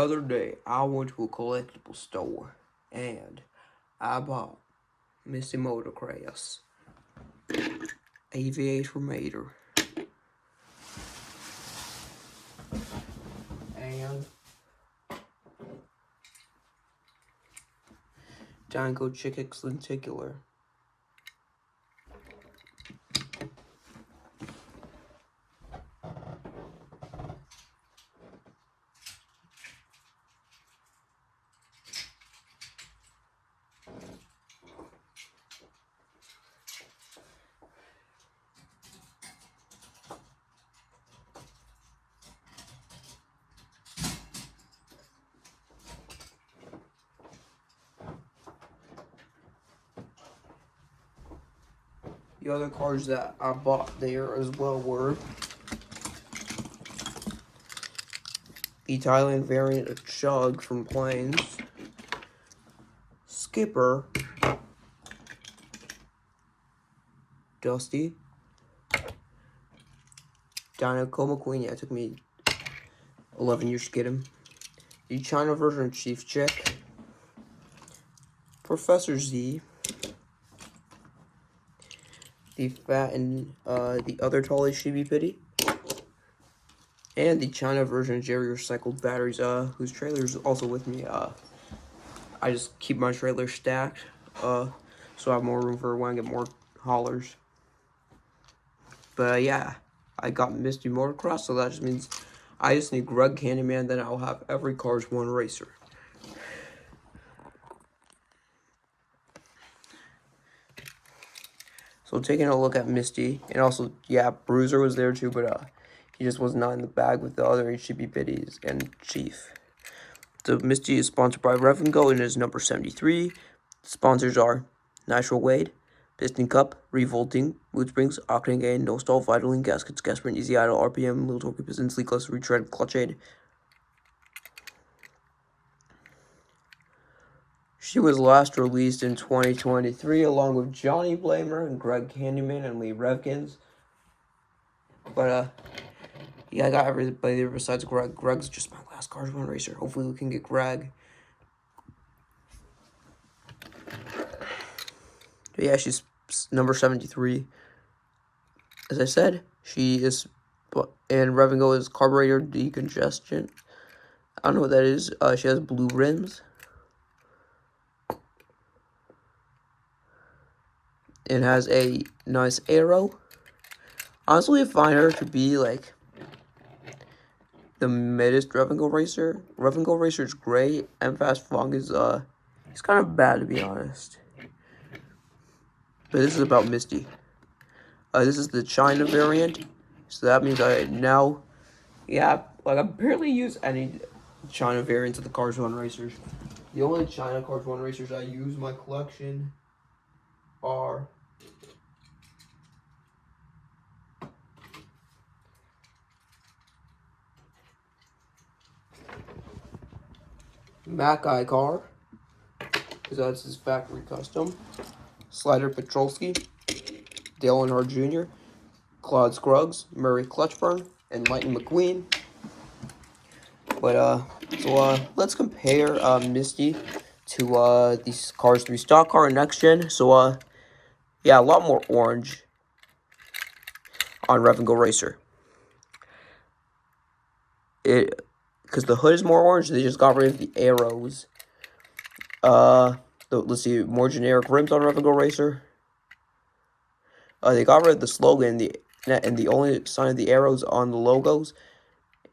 other day, I went to a collectible store and I bought Misti Motorkrass AV8 Remader and Dango Chickix Lenticular. The other cards that I bought there as well were the Thailand variant of Chug from Planes, Skipper, Dusty, Dino Coma Queen. Yeah, it took me 11 years to get him. The China version of Chief Chick, Professor Z, the Fat and the other Tolly Shibi Pity, and the China version of Jerry Recycled Batteries, whose trailer is also with me. I just keep my trailer stacked, so I have more room for when I get more haulers. But yeah, I got Misti Motorkrass, so that just means I just need Greg Candyman, then I'll have every Cars 1 racer. So taking a look at Misti, and also, yeah, Bruiser was there too, but he just was not in the bag with the other HCB biddies and Chief. The Misti is sponsored by Rev & Go and is number 73. Sponsors are Nitro Wade, Piston Cup, Revolting, Mood Springs, Octane Gain, No Stall, Vitaline, Gaskets, Gas Sprint, Easy Idle, RPM, Little Torque Piston, Sleekless, Retread, Clutch Aid. She was last released in 2023 along with Johnny Blamer and Greg Candyman and Lee Revkins. But yeah, I got everybody there besides Greg. Greg's just my last Cars 1 racer. Hopefully we can get Greg. But yeah, she's number 73. As I said, she is, and Rev & Go is carburetor decongestion. I don't know what that is. She has blue rims. It has a nice arrow. Honestly, I find her to be like the middest Rev & Go racer. Rev & Go racer is great, and Fast Fong is he's kind of bad, to be honest. But this is about Misti. This is the China variant, so that means I now, yeah, like I barely use any China variants of the Cars 1 racers. The only China Cars 1 racers I use in my collection are Mac Eye Car, because that's his factory custom, Slider Petrolski, Dale Earnhardt Jr., Claude Scruggs, Murray Clutchburn, and Lightning McQueen. But so let's compare Misti to these Cars 3 stock car and next gen. So yeah, a lot more orange on Rev & Go Racer. Because the hood is more orange, they just got rid of the arrows. Let's see, more generic rims on Rev & Go Racer. They got rid of the slogan and the only sign of the arrows on the logos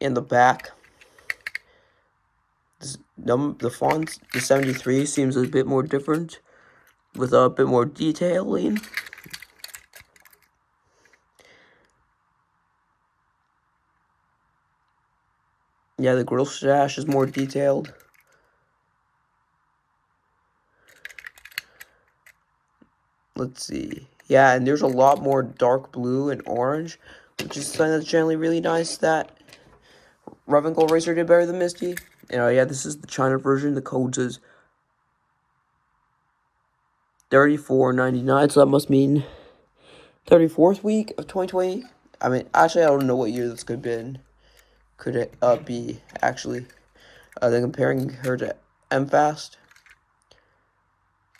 in the back. The font, the 73, seems a bit more different with a bit more detailing. Yeah, the grill sash is more detailed. Let's see. Yeah, and there's a lot more dark blue and orange, which is something that's generally really nice that Rev & Go Racer did better than Misti. And yeah, this is the China version. The code says 34.99, so that must mean 34th week of 2020. I mean, actually, I don't know what year this could have been. Could it be, actually? Then comparing her to MFast.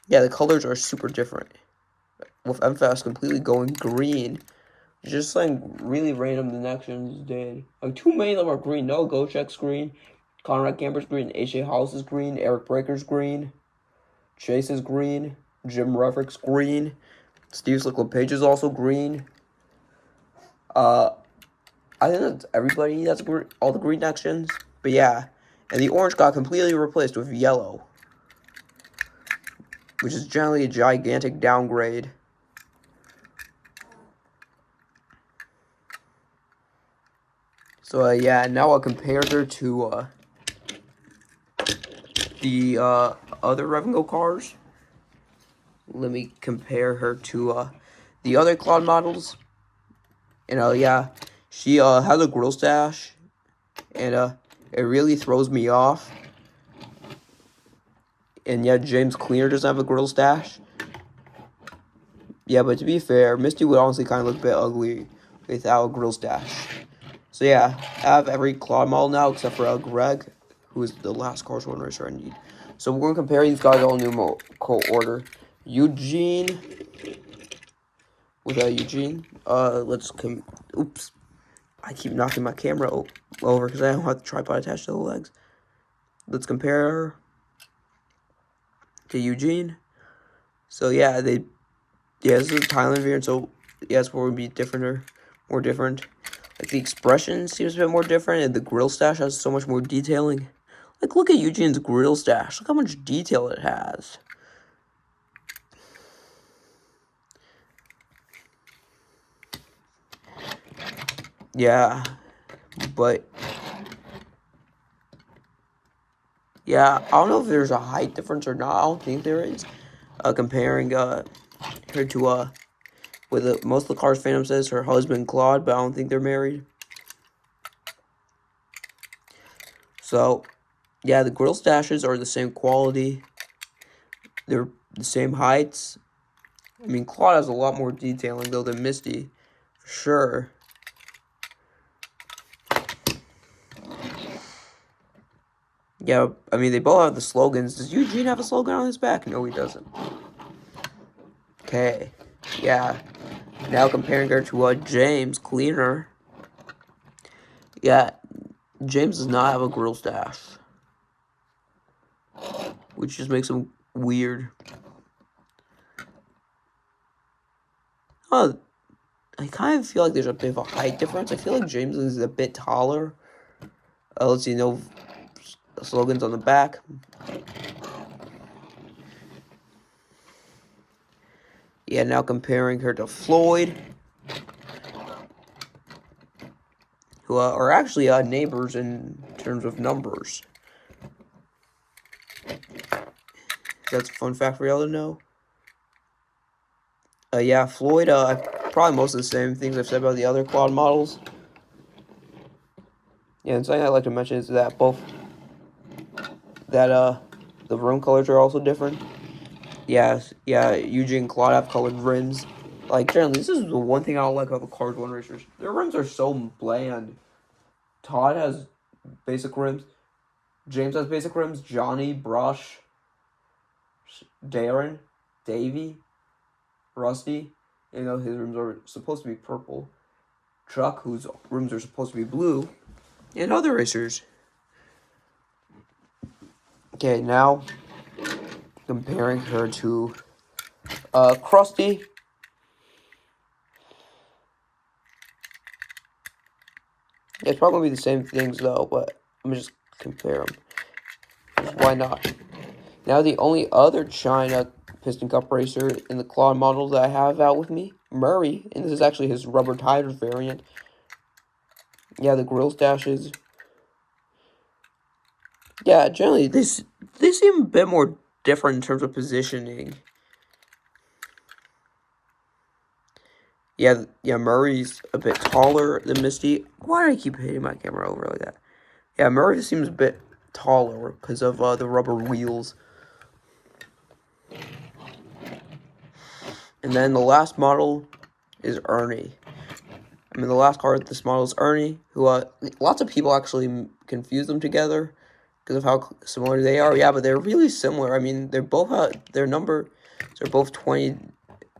Yeah, the colors are super different. With MFast completely going green. Just like really random the next ones did. Like 2 main of them are green. No, Gochek's green. Conrad Camper's green. AJ House is green. Eric Breaker's green. Chase is green. Jim Reverick's green. Steve Slick-LePage is also green. I think that's everybody that's all the green next gens. But yeah. And the orange got completely replaced with yellow, which is generally a gigantic downgrade. So yeah, now I'll compare her to the other Revengo cars. Let me compare her to the other Claude models. And yeah, she has a grill stash, and it really throws me off. And yeah, James Cleaner doesn't have a grill stash. Yeah, but to be fair, Misti would honestly kind of look a bit ugly without a grill stash. So yeah, I have every Claude model now except for Greg, who is the last Cars 1 racer I need. So we're going to compare these guys all in numerical order. Eugene. Without Eugene. Oops. I keep knocking my camera over because I don't have the tripod attached to the legs. Let's compare her to Eugene. So yeah, this is a Thailand variant, so yes, what would be different or more different. Like the expression seems a bit more different, and the grill stash has so much more detailing. Like, look at Eugene's grill stash. Look how much detail it has. Yeah, but yeah, I don't know if there's a height difference or not. I don't think there is. Comparing her to with most of the Cars fandom says her husband Claude, but I don't think they're married. So yeah, the grill stashes are the same quality. They're the same heights. I mean, Claude has a lot more detailing though than Misti, for sure. Yeah, I mean, they both have the slogans. Does Eugene have a slogan on his back? No, he doesn't. Okay, yeah. Now comparing her to James Cleaner. Yeah, James does not have a grill stash, which just makes him weird. I kind of feel like there's a bit of a height difference. I feel like James is a bit taller. Let's see, no slogans on the back. Yeah, now comparing her to Floyd, who are actually neighbors in terms of numbers. That's a fun fact for y'all to know. Yeah, Floyd, probably most of the same things I've said about the other Claude models. Yeah, and something I'd like to mention is that the rim colors are also different. Yeah, Eugene and Claude have colored rims. Like, generally, this is the one thing I don't like about the Cars 1 racers. Their rims are so bland. Todd has basic rims. James has basic rims. Johnny, Brush, Darren, Davey, Rusty. You know, his rims are supposed to be purple. Chuck, whose rims are supposed to be blue. And other racers. Okay, now comparing her to Krusty. It's probably going to be the same things, though, but let me just compare them. Why not? Now, the only other China Piston Cup racer in the Claude model that I have out with me, Murray, and this is actually his rubber tires variant. Yeah, the grill stashes. Yeah, generally, they seem a bit more different in terms of positioning. Yeah, Murray's a bit taller than Misti. Why do I keep hitting my camera over like that? Yeah, Murray seems a bit taller because of the rubber wheels. And then the last model is Ernie. I mean, the last car of this model is Ernie, who lots of people actually confuse them together. because of how similar they are. Yeah, but they're really similar. I mean, they're both their numbers are both 20.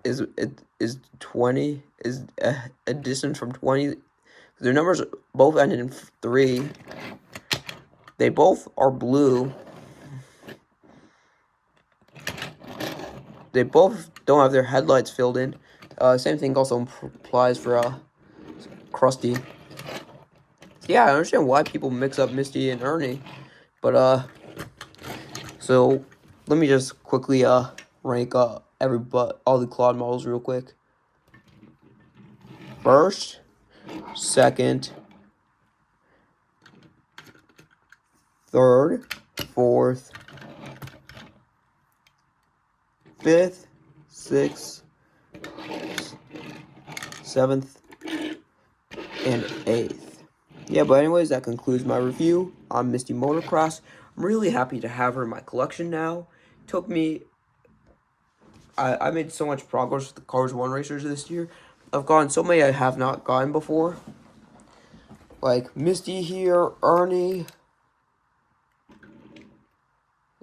Is 20 is a distance from 20. Their numbers both ended in 3. They both are blue. They both don't have their headlights filled in. Same thing also applies for Krusty. Yeah, I understand why people mix up Misty and Ernie, but so let me just quickly rank all the Claude models real quick. First, second, third, fourth, fifth, sixth, seventh, and 8th. Yeah, but anyways, that concludes my review on Misti Motorkrass. I'm really happy to have her in my collection now. It took me... I made so much progress with the Cars 1 racers this year. I've gotten so many I have not gotten before. Like Misty here, Ernie,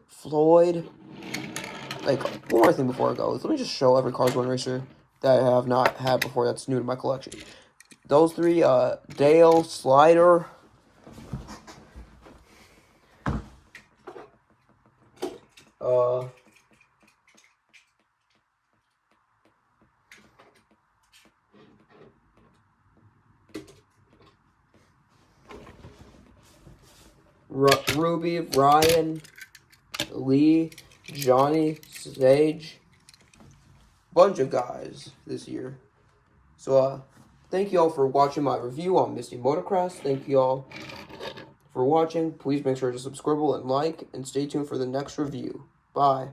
Floyd. Like, one more thing before I go. Let me just show every Cars 1 racer that I have not had before that's new to my collection. Those 3, Dale, Slider, Ruby, Ryan, Lee, Johnny, Sage, bunch of guys this year. So, thank you all for watching my review on Misti Motorkrass. Thank you all for watching. Please make sure to subscribe and like, and stay tuned for the next review. Bye.